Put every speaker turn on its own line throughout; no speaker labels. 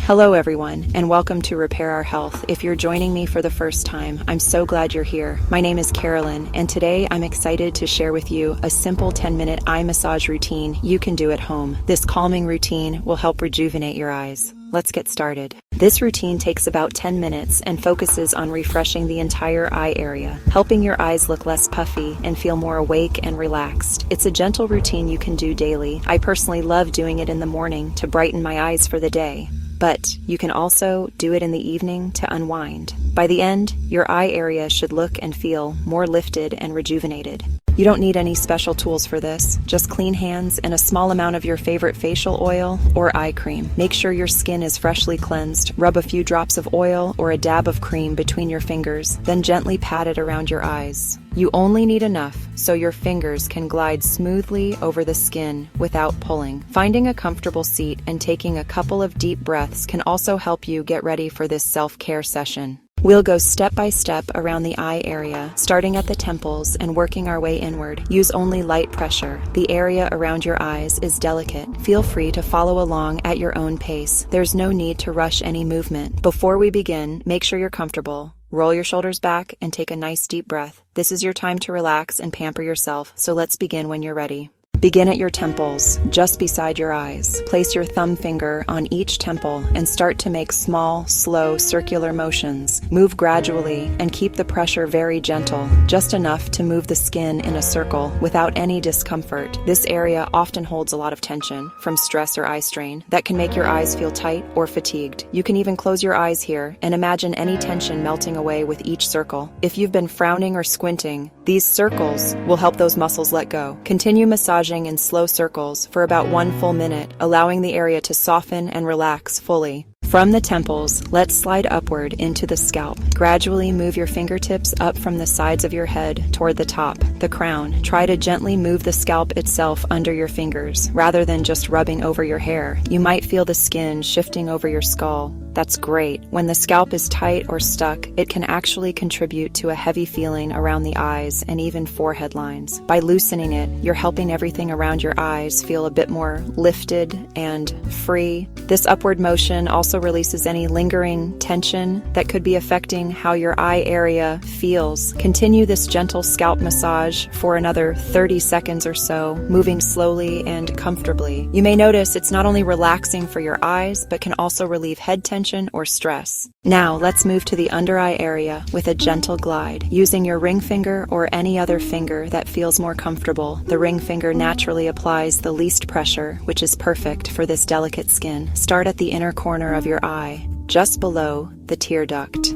Hello everyone, and welcome to Repair Our Health. If you're joining me for the first time, I'm so glad you're here. My name is Carolyn, and today I'm excited to share with you a simple 10-minute eye massage routine you can do at home. This calming routine will help rejuvenate your eyes. Let's get started. This routine takes about 10 minutes and focuses on refreshing the entire eye area, helping your eyes look less puffy and feel more awake and relaxed. It's a gentle routine you can do daily. I personally love doing it in the morning to brighten my eyes for the day. But you can also do it in the evening to unwind. By the end, your eye area should look and feel more lifted and rejuvenated. You don't need any special tools for this, just clean hands and a small amount of your favorite facial oil or eye cream. Make sure your skin is freshly cleansed. Rub a few drops of oil or a dab of cream between your fingers, then gently pat it around your eyes. You only need enough so your fingers can glide smoothly over the skin without pulling. Finding a comfortable seat and taking a couple of deep breaths can also help you get ready for this self-care session. We'll go step by step around the eye area, starting at the temples and working our way inward. Use only light pressure. The area around your eyes is delicate. Feel free to follow along at your own pace. There's no need to rush any movement. Before we begin, make sure you're comfortable. Roll your shoulders back and take a nice deep breath. This is your time to relax and pamper yourself, so let's begin when you're ready. Begin at your temples, just beside your eyes. Place your thumb finger on each temple and start to make small, slow, circular motions. Move gradually and keep the pressure very gentle, just enough to move the skin in a circle without any discomfort. This area often holds a lot of tension from stress or eye strain that can make your eyes feel tight or fatigued. You can even close your eyes here and imagine any tension melting away with each circle. If you've been frowning or squinting, these circles will help those muscles let go. Continue massaging in slow circles for about 1 full minute, allowing the area to soften and relax fully. From the temples, let's slide upward into the scalp. Gradually move your fingertips up from the sides of your head toward the top, the crown. Try to gently move the scalp itself under your fingers, rather than just rubbing over your hair. You might feel the skin shifting over your skull. That's great. When the scalp is tight or stuck, it can actually contribute to a heavy feeling around the eyes and even forehead lines. By loosening it, you're helping everything around your eyes feel a bit more lifted and free. This upward motion also releases any lingering tension that could be affecting how your eye area feels. Continue this gentle scalp massage for another 30 seconds or so, moving slowly and comfortably. You may notice it's not only relaxing for your eyes, but can also relieve head tension or stress. Now let's move to the under eye area with a gentle glide. Using your ring finger or any other finger that feels more comfortable, the ring finger naturally applies the least pressure, which is perfect for this delicate skin. Start at the inner corner of your eye, just below the tear duct.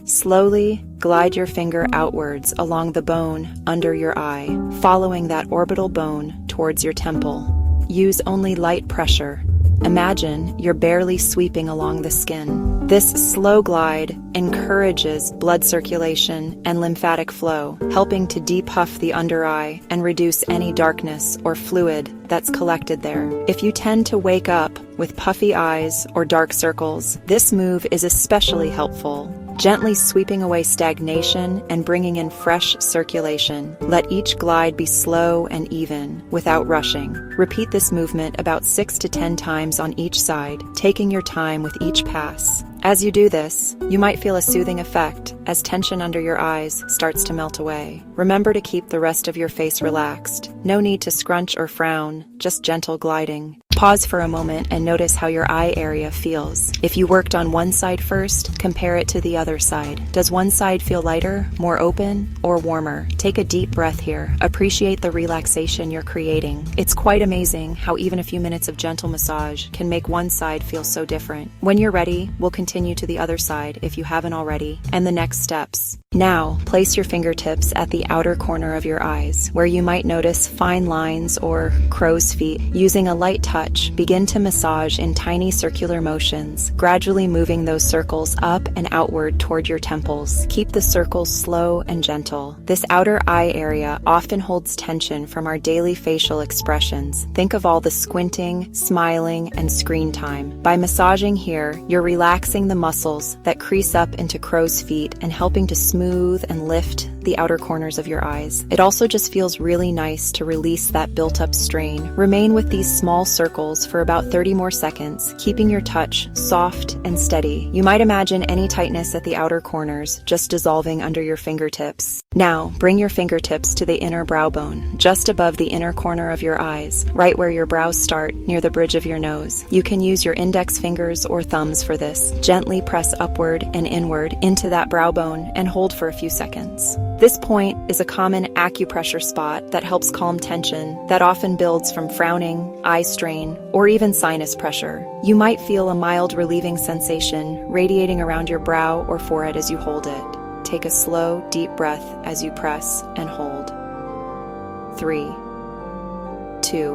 Slowly glide your finger outwards along the bone under your eye, following that orbital bone towards your temple. Use only light pressure. Imagine you're barely sweeping along the skin. This slow glide encourages blood circulation and lymphatic flow, helping to depuff the under eye and reduce any darkness or fluid that's collected there. If you tend to wake up with puffy eyes or dark circles, this move is especially helpful. Gently sweeping away stagnation and bringing in fresh circulation. Let each glide be slow and even, without rushing. Repeat this movement about 6 to 10 times on each side, taking your time with each pass. As you do this, you might feel a soothing effect as tension under your eyes starts to melt away. Remember to keep the rest of your face relaxed. No need to scrunch or frown, just gentle gliding. Pause for a moment and notice how your eye area feels. If you worked on one side first, compare it to the other side. Does one side feel lighter, more open, or warmer? Take a deep breath here. Appreciate the relaxation you're creating. It's quite amazing how even a few minutes of gentle massage can make one side feel so different. When you're ready, we'll continue to the other side if you haven't already, and the next steps. Now, place your fingertips at the outer corner of your eyes, where you might notice fine lines or crow's feet. Using a light touch, begin to massage in tiny circular motions, gradually moving those circles up and outward toward your temples. Keep the circles slow and gentle. This outer eye area often holds tension from our daily facial expressions. Think of all the squinting, smiling, and screen time. By massaging here, you're relaxing the muscles that crease up into crow's feet and helping to smooth and lift the outer corners of your eyes. It also just feels really nice to release that built-up strain. Remain with these small circles for about 30 more seconds, keeping your touch soft and steady. You might imagine any tightness at the outer corners just dissolving under your fingertips. Now, bring your fingertips to the inner brow bone, just above the inner corner of your eyes, right where your brows start, near the bridge of your nose. You can use your index fingers or thumbs for this. Gently press upward and inward into that brow bone and hold for a few seconds. This point is a common acupressure spot that helps calm tension that often builds from frowning, eye strain, or even sinus pressure. You might feel a mild relieving sensation radiating around your brow or forehead as you hold it. Take a slow, deep breath as you press and hold. 3, 2,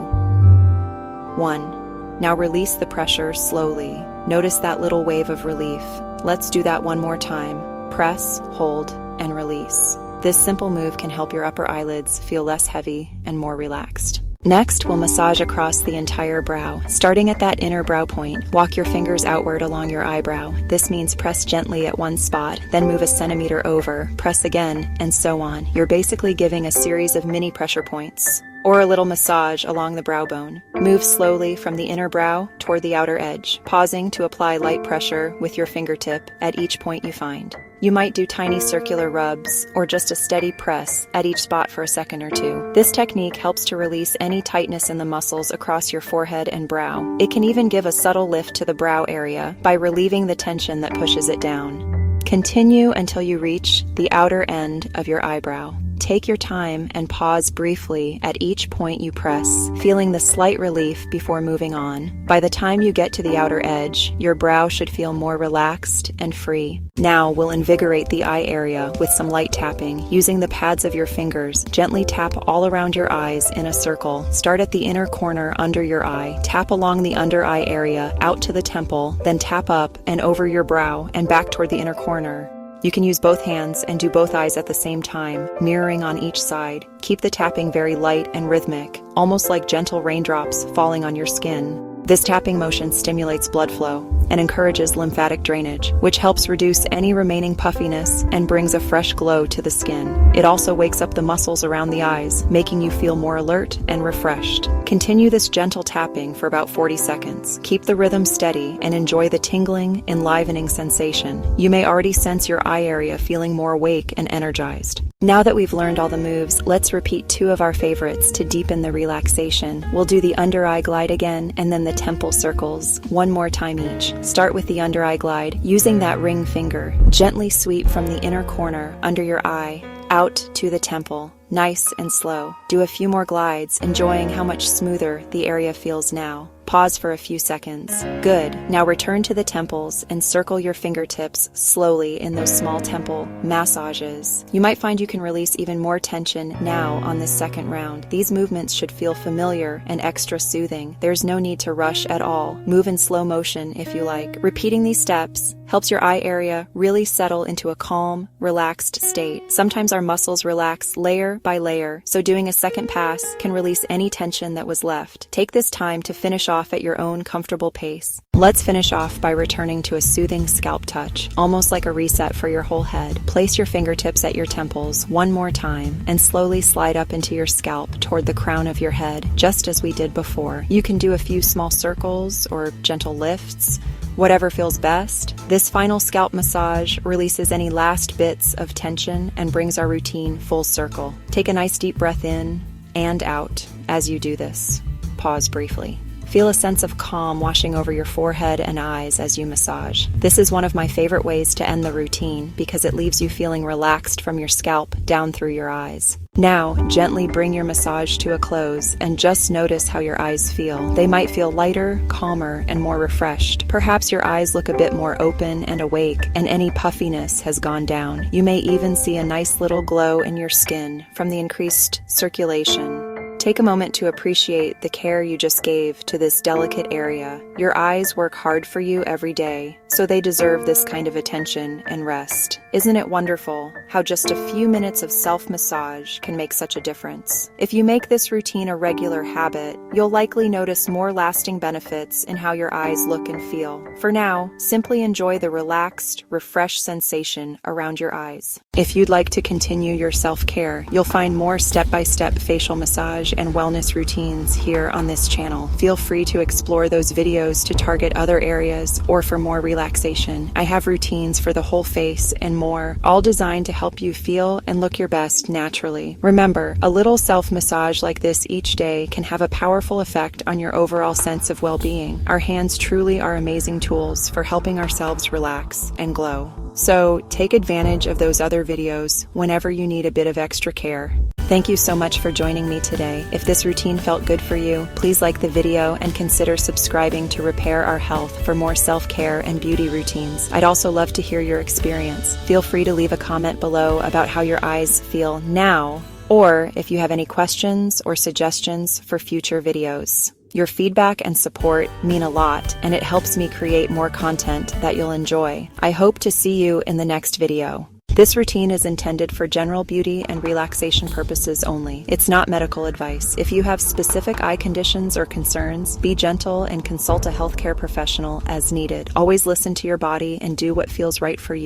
1. Now release the pressure slowly. Notice that little wave of relief. Let's do that one more time. Press, hold, and release. This simple move can help your upper eyelids feel less heavy and more relaxed. Next, we'll massage across the entire brow. Starting at that inner brow point, walk your fingers outward along your eyebrow. This means press gently at one spot, then move a centimeter over, press again, and so on. You're basically giving a series of mini pressure points, or a little massage along the brow bone. Move slowly from the inner brow toward the outer edge, pausing to apply light pressure with your fingertip at each point you find. You might do tiny circular rubs or just a steady press at each spot for a second or two. This technique helps to release any tightness in the muscles across your forehead and brow. It can even give a subtle lift to the brow area by relieving the tension that pushes it down. Continue until you reach the outer end of your eyebrow. Take your time and pause briefly at each point you press, feeling the slight relief before moving on. By the time you get to the outer edge, your brow should feel more relaxed and free. Now we'll invigorate the eye area with some light tapping. Using the pads of your fingers, gently tap all around your eyes in a circle. Start at the inner corner under your eye. Tap along the under eye area out to the temple, then tap up and over your brow and back toward the inner corner. You can use both hands and do both eyes at the same time, mirroring on each side. Keep the tapping very light and rhythmic, almost like gentle raindrops falling on your skin. This tapping motion stimulates blood flow and encourages lymphatic drainage, which helps reduce any remaining puffiness and brings a fresh glow to the skin. It also wakes up the muscles around the eyes, making you feel more alert and refreshed. Continue this gentle tapping for about 40 seconds. Keep the rhythm steady and enjoy the tingling, enlivening sensation. You may already sense your eye area feeling more awake and energized. Now that we've learned all the moves, let's repeat 2 of our favorites to deepen the relaxation. We'll do the under eye glide again and then the temple circles, one more time each. Start with the under eye glide. Using that ring finger, gently sweep from the inner corner under your eye out to the temple. Nice and slow. Do a few more glides, enjoying how much smoother the area feels now. Pause for a few seconds. Good. Now return to the temples and circle your fingertips slowly in those small temple massages. You might find you can release even more tension now on this second round. These movements should feel familiar and extra soothing. There's no need to rush at all. Move in slow motion if you like. Repeating these steps helps your eye area really settle into a calm, relaxed state. Sometimes our muscles relax layer by layer, so doing a second pass can release any tension that was left. Take this time to finish off at your own comfortable pace. Let's finish off by returning to a soothing scalp touch, almost like a reset for your whole head. Place your fingertips at your temples one more time and slowly slide up into your scalp toward the crown of your head, just as we did before. You can do a few small circles or gentle lifts, whatever feels best. This final scalp massage releases any last bits of tension and brings our routine full circle. Take a nice deep breath in and out as you do this. Pause briefly. Feel a sense of calm washing over your forehead and eyes as you massage. This is one of my favorite ways to end the routine because it leaves you feeling relaxed from your scalp down through your eyes. Now, gently bring your massage to a close and just notice how your eyes feel. They might feel lighter, calmer, and more refreshed. Perhaps your eyes look a bit more open and awake, and any puffiness has gone down. You may even see a nice little glow in your skin from the increased circulation. Take a moment to appreciate the care you just gave to this delicate area. Your eyes work hard for you every day, so they deserve this kind of attention and rest. Isn't it wonderful how just a few minutes of self-massage can make such a difference? If you make this routine a regular habit, you'll likely notice more lasting benefits in how your eyes look and feel. For now, simply enjoy the relaxed, refreshed sensation around your eyes. If you'd like to continue your self-care, you'll find more step-by-step facial massage and wellness routines here on this channel. Feel free to explore those videos to target other areas or for more relaxation. I have routines for the whole face and more, all designed to help you feel and look your best naturally. Remember, a little self-massage like this each day can have a powerful effect on your overall sense of well-being. Our hands truly are amazing tools for helping ourselves relax and glow. So take advantage of those other videos whenever you need a bit of extra care. Thank you so much for joining me today. If this routine felt good for you, please like the video and consider subscribing to Repair Our Health for more self-care and beauty routines. I'd also love to hear your experience. Feel free to leave a comment below about how your eyes feel now, or if you have any questions or suggestions for future videos. Your feedback and support mean a lot, and it helps me create more content that you'll enjoy. I hope to see you in the next video. This routine is intended for general beauty and relaxation purposes only. It's not medical advice. If you have specific eye conditions or concerns, be gentle and consult a healthcare professional as needed. Always listen to your body and do what feels right for you.